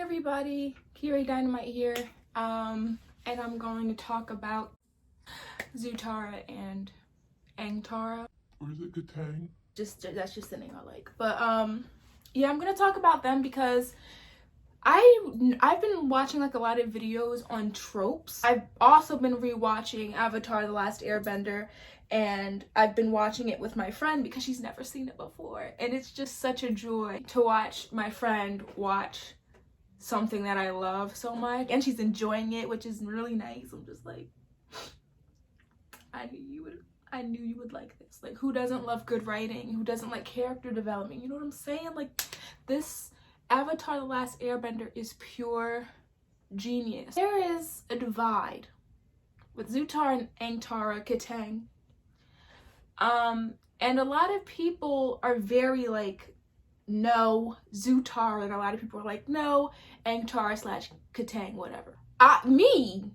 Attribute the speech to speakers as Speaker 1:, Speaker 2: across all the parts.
Speaker 1: everybody, Kiri Dynamite here, and I'm going to talk about Zutara and Aang.
Speaker 2: Or is it Kataang?
Speaker 1: That's just the name I like. But yeah, I'm gonna talk about them because I've been watching like a lot of videos on tropes. I've also been rewatching Avatar: The Last Airbender, and I've been watching it with my friend because she's never seen it before, and it's just such a joy to watch my friend watch something that I love so much, and she's enjoying it, which is really nice. I'm just like, I knew you would like this. Like, who doesn't love good writing? Who doesn't like character development? You know what I'm saying? Like, this Avatar: The Last Airbender is pure genius. There is a divide with Zutara and Kataang. And a lot of people are very like, no, Zutara, and a lot of people are like, no, Aang/Kataang, whatever. Me.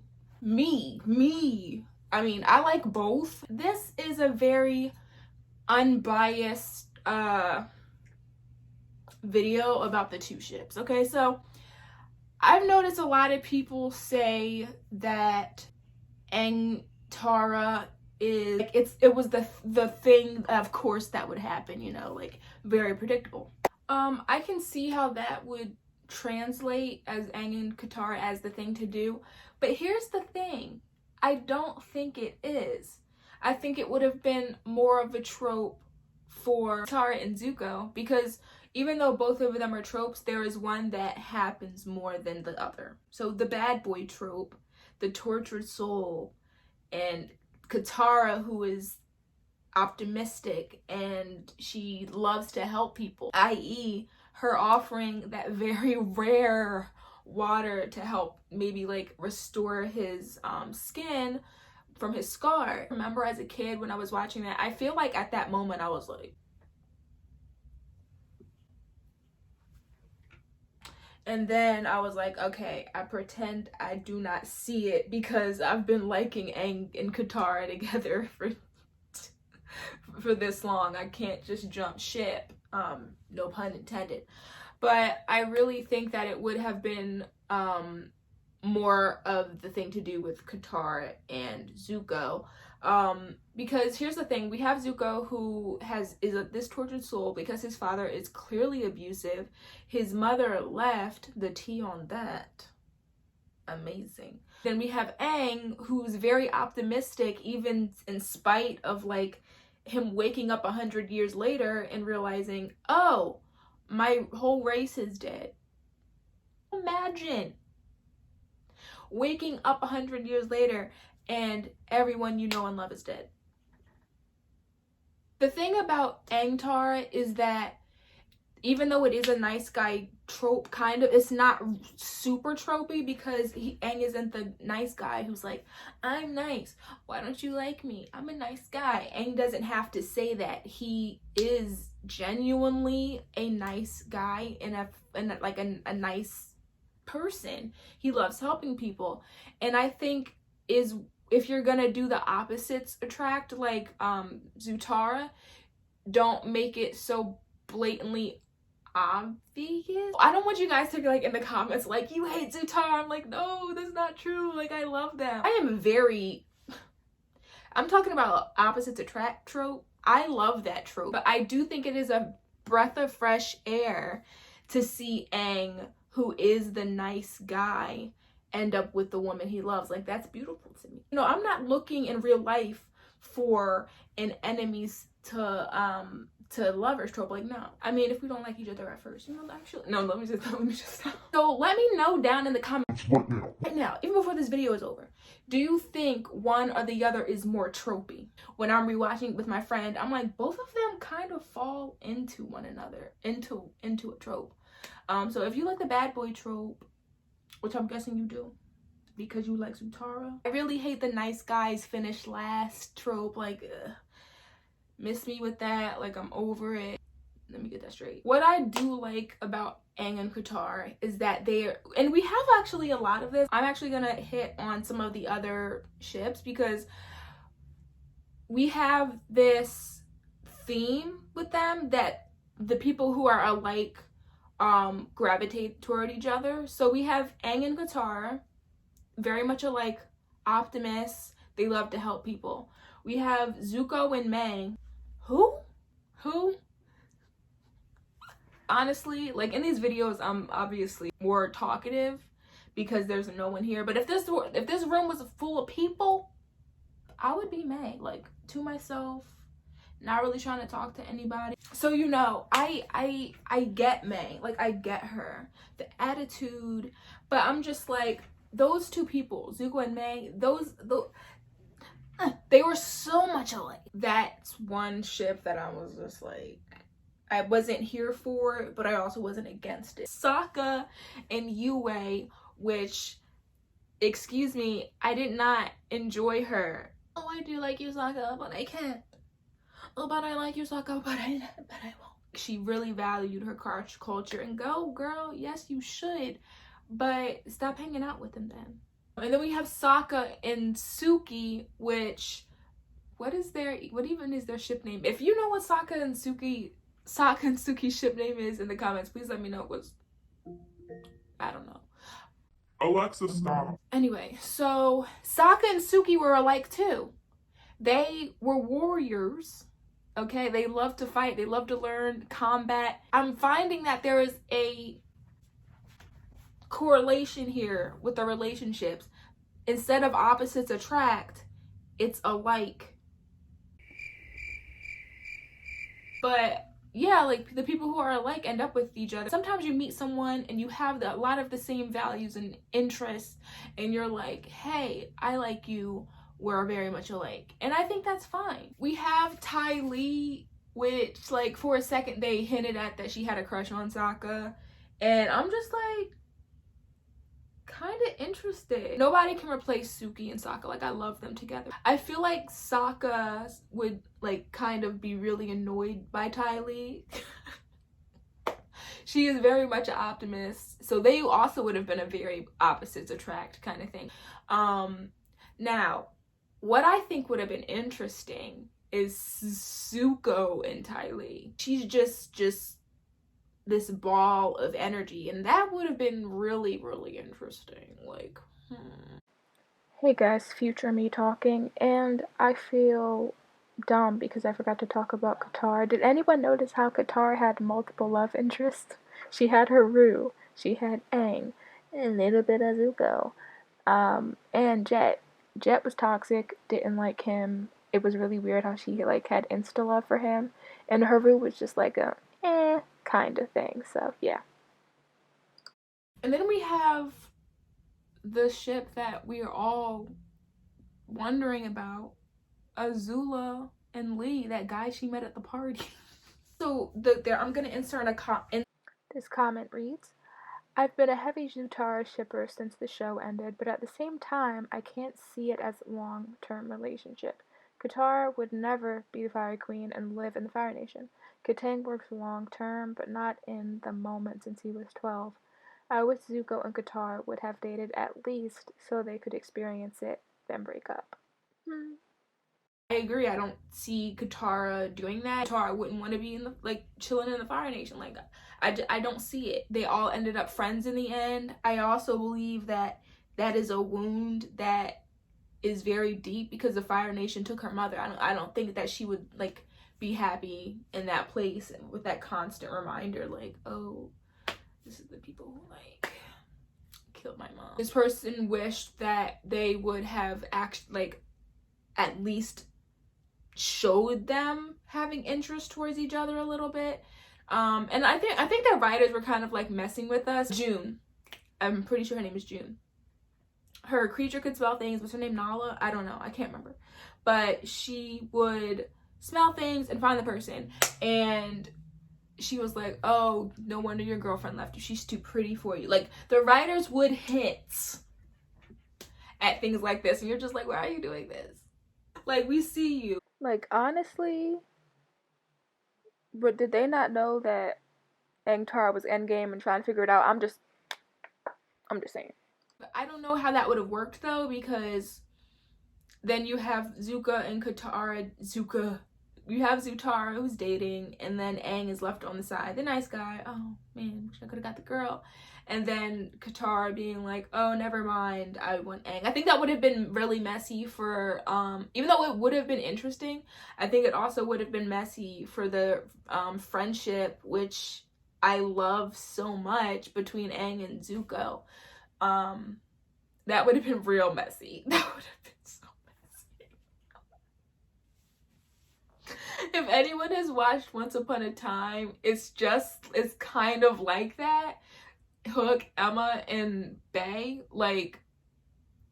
Speaker 1: I mean, I like both. This is a very unbiased video about the two ships. Okay, so I've noticed a lot of people say that Aang is like, it was the thing, of course, that would happen, you know, like very predictable. I can see how that would translate as Aang and Katara as the thing to do, but here's the thing, I don't think it is. I think it would have been more of a trope for Katara and Zuko, because even though both of them are tropes, there is one that happens more than the other. So the bad boy trope, the tortured soul, and Katara, who is optimistic and she loves to help people, i.e. her offering that very rare water to help maybe like restore his skin from his scar. I remember as a kid when I was watching that, I feel like at that moment I was like, and then I was like, okay, I pretend I do not see it because I've been liking Aang and Katara together for this long. I can't just jump ship, no pun intended. But I really think that it would have been more of the thing to do with Katara and Zuko, because here's the thing, we have Zuko who is this tortured soul because his father is clearly abusive, his mother left, the tea on that, amazing. Then we have Aang, who's very optimistic even in spite of like him waking up 100 years later and realizing, oh, my whole race is dead. Imagine waking up 100 years later and everyone you know and love is dead. The thing about Aang is that even though it is a nice guy trope, kind of, it's not super tropey because Aang isn't the nice guy who's like, I'm nice, why don't you like me, I'm a nice guy. Aang doesn't have to say that. He is genuinely a nice guy and a nice person. He loves helping people, and I think if you're gonna do the opposites attract, like Zutara, don't make it so blatantly obvious. I don't want you guys to be like in the comments like, you hate Zutara. I'm like, no, that's not true. Like, I love them. I'm talking about opposites attract trope. I love that trope, but I do think it is a breath of fresh air to see Aang, who is the nice guy, end up with the woman he loves. Like, that's beautiful to me. You know, I'm not looking in real life for an enemies to lovers trope. Like, no. I mean, if we don't like each other at first, you know, actually, no, let me just stop. So let me know down in the comments right now, even before this video is over, do you think one or the other is more tropey? When I'm rewatching with my friend, I'm like, both of them kind of fall into one another, into a trope. So if you like the bad boy trope, which I'm guessing you do because you like Zutara, I really hate the nice guys finish last trope. Like, miss me with that. Like, I'm over it. Let me get that straight. What I do like about Aang and Katara is that and we have actually a lot of this. I'm actually gonna hit on some of the other ships because we have this theme with them that the people who are alike gravitate toward each other. So we have Aang and Katara, very much alike, optimists. They love to help people. We have Zuko and Mai. Who? Honestly, like in these videos, I'm obviously more talkative because there's no one here. But if this room was full of people, I would be Mai, like to myself, not really trying to talk to anybody. So you know, I get Mai, like I get her, the attitude, but I'm just like those two people, Zuko and Mai, they were so much alike. That's one ship that I was just like, I wasn't here for it, but I also wasn't against it. Sokka and Yue, which, excuse me, I did not enjoy her. Oh, I do like you, Sokka, but I can't. Oh, but I like you, Sokka, but I won't. She really valued her culture, and go, girl, yes, you should, but stop hanging out with them then. And then we have Sokka and Suki, which, what even is their ship name? If you know what Sokka and Suki's ship name is in the comments, please let me know. I don't know.
Speaker 2: Alexa, stop.
Speaker 1: Anyway, so Sokka and Suki were alike too. They were warriors, okay? They love to fight. They love to learn combat. I'm finding that there is a correlation here with the relationships. Instead of opposites attract, it's alike. But yeah, like the people who are alike end up with each other. Sometimes you meet someone and you have a lot of the same values and interests, and you're like, hey, I like you, we're very much alike. And I think that's fine. We have Ty Lee, which like for a second they hinted at that she had a crush on Sokka, and I'm just like kind of interested. Nobody can replace Suki and Sokka. Like I love them together. I feel like Sokka would like kind of be really annoyed by Ty Lee. She is very much an optimist, so they also would have been a very opposites attract kind of thing. Now what I think would have been interesting is Zuko and Ty Lee. She's just this ball of energy, and that would have been really, really interesting. Like,
Speaker 3: Hey guys, future me talking, and I feel dumb because I forgot to talk about Katara. Did anyone notice how Katara had multiple love interests? She had her Rue, she had Aang, and a little bit of Zuko, and Jet. Jet was toxic, didn't like him. It was really weird how she like had insta love for him, and Haru was just like a kind of thing. So yeah.
Speaker 1: And then we have the ship that we are all wondering about, Azula and Lee, that guy she met at the party. So I'm gonna insert
Speaker 3: This comment reads, I've been a heavy Zutara shipper since the show ended, but at the same time, I can't see it as a long-term relationship. Katara would never be the Fire Queen and live in the Fire Nation. Kataang works long-term, but not in the moment since he was 12. I wish Zuko and Katara would have dated at least so they could experience it, then break up.
Speaker 1: I agree. I don't see Katara doing that. Katara wouldn't want to be in the chilling in the Fire Nation. Like I don't see it. They all ended up friends in the end. I also believe that is a wound that is very deep because the Fire Nation took her mother. I don't think that she would like be happy in that place with that constant reminder like, oh, this is the people who like killed my mom. This person wished that they would have at least showed them having interest towards each other a little bit. And I think the writers were kind of like messing with us. June, I'm pretty sure her name is June. Her creature could smell things. What's her name? Nala? I don't know. I can't remember. But she would smell things and find the person. And she was like, oh, no wonder your girlfriend left you. She's too pretty for you. Like, the writers would hint at things like this. And you're just like, why are you doing this? Like, we see you.
Speaker 3: Like, honestly, but did they not know that Aang Tara was endgame and trying to figure it out? I'm just saying.
Speaker 1: I don't know how that would have worked though, because then you have Zuko and Katara. you have Zutara who's dating, and then Aang is left on the side, the nice guy. Oh man, wish I could have got the girl. And then Katara being like, oh, never mind, I want Aang. I think that would have been really messy for, even though it would have been interesting, I think it also would have been messy for the friendship, which I love so much, between Aang and Zuko. That would have been real messy. That would have been so messy. If anyone has watched Once Upon a Time, it's kind of like that. Hook, Emma, and Bae, like,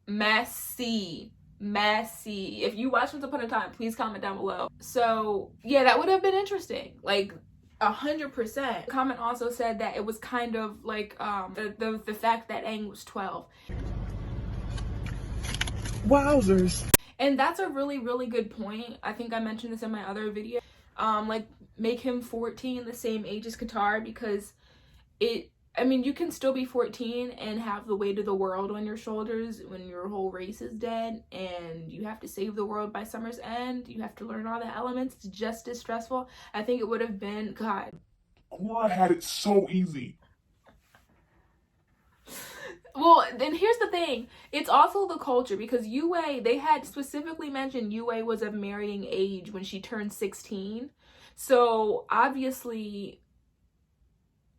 Speaker 1: messy. If you watch Once Upon a Time, please comment down below. So yeah, that would have been interesting, like 100%. Comment also said that it was kind of like the fact that Aang was 12.
Speaker 2: Wowzers.
Speaker 1: And that's a really, really good point. I think I mentioned this in my other video. Like, make him 14, the same age as Katara, because I mean, you can still be 14 and have the weight of the world on your shoulders when your whole race is dead and you have to save the world by summer's end. You have to learn all the elements. It's just as stressful. I think it would have been, God.
Speaker 2: Korra had it so easy.
Speaker 1: Well, then here's the thing. It's also the culture, because Yue, they had specifically mentioned Yue was of marrying age when she turned 16. So obviously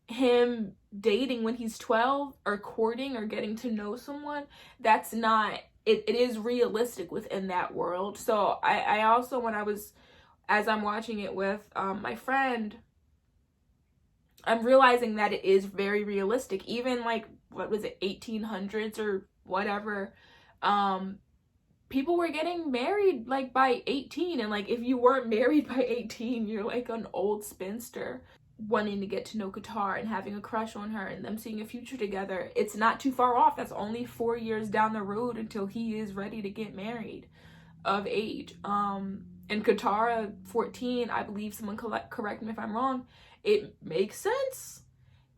Speaker 1: him dating when he's 12 or courting or getting to know someone, that's not, it is realistic within that world. So I also, as I'm watching it with my friend, I'm realizing that it is very realistic. Even like, what was it, 1800s or whatever, people were getting married like by 18, and like if you weren't married by 18, you're like an old spinster. Wanting to get to know Katara and having a crush on her and them seeing a future together, it's not too far off. That's only 4 years down the road until he is ready to get married of age. And Katara 14, I believe, someone correct me if I'm wrong, it makes sense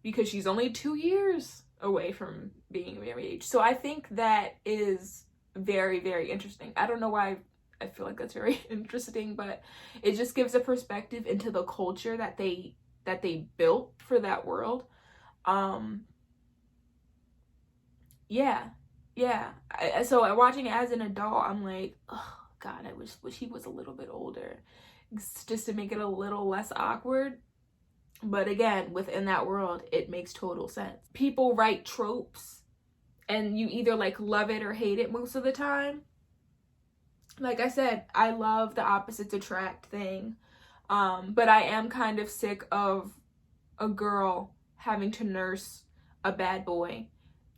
Speaker 1: because she's only 2 years away from being married age. So I think that is very, very interesting. I don't know why I feel like that's very interesting, but it just gives a perspective into the culture that they built for that world. So watching it as an adult, I'm like, oh God, I wish he was a little bit older, just to make it a little less awkward. But again, within that world, it makes total sense. People write tropes and you either like love it or hate it most of the time. Like I said, I love the opposites attract thing. But I am kind of sick of a girl having to nurse a bad boy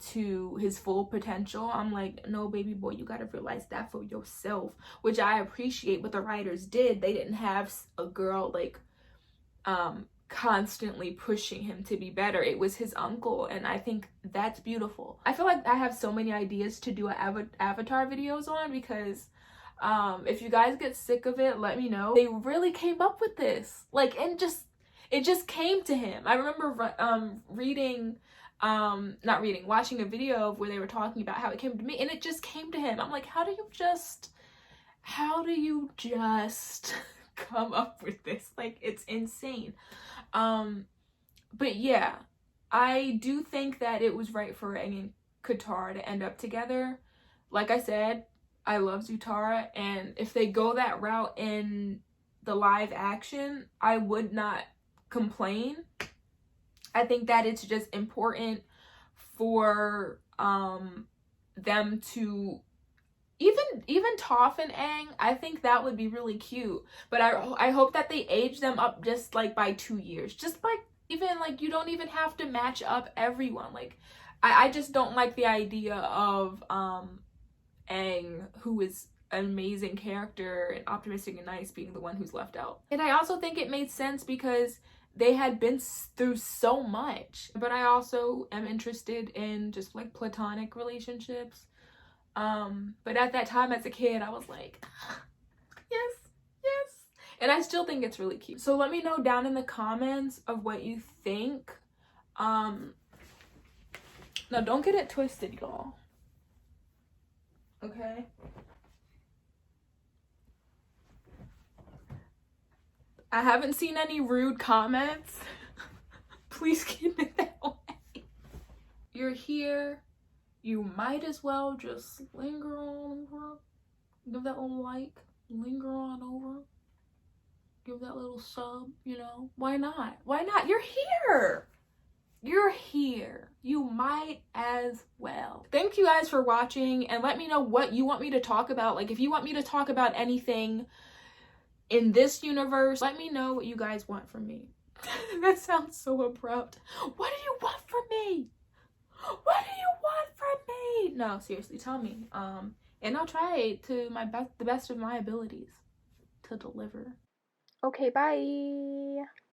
Speaker 1: to his full potential. I'm like, no, baby boy, you gotta realize that for yourself, which I appreciate what the writers did. They didn't have a girl like constantly pushing him to be better. It was his uncle, and I think that's beautiful. I feel like I have so many ideas to do Avatar videos on, because if you guys get sick of it, let me know. They really came up with this, like, and it just came to him. I remember watching a video where they were talking about how it came to me, and it just came to him. I'm like, how do you just come up with this? Like, it's insane. But yeah, I do think that it was right for Aang and Katara to end up together. Like I said, I love Zutara, and if they go that route in the live action, I would not complain. I think that it's just important for them to even Toph and Aang. I think that would be really cute, but I hope that they age them up just like by 2 years, just like, even like, you don't even have to match up everyone. Like, I just don't like the idea of Aang, who is an amazing character and optimistic and nice, being the one who's left out. And I also think it made sense because they had been through so much. But I also am interested in just like platonic relationships. But at that time as a kid, I was like, yes. And I still think it's really cute. So let me know down in the comments of what you think. Now don't get it twisted, y'all. Okay? I haven't seen any rude comments. Please keep it that way. You're here. You might as well just linger on over. Give that little like. Linger on over. Give that little sub, you know. Why not? Why not? You're here. You're here. You might as well. Thank you guys for watching, and let me know what you want me to talk about. Like, if you want me to talk about anything in this universe, let me know what you guys want from me. That sounds so abrupt. What do you want from me? What do you want from me? No, seriously, tell me. And I'll try to the best of my abilities to deliver.
Speaker 3: Okay, bye.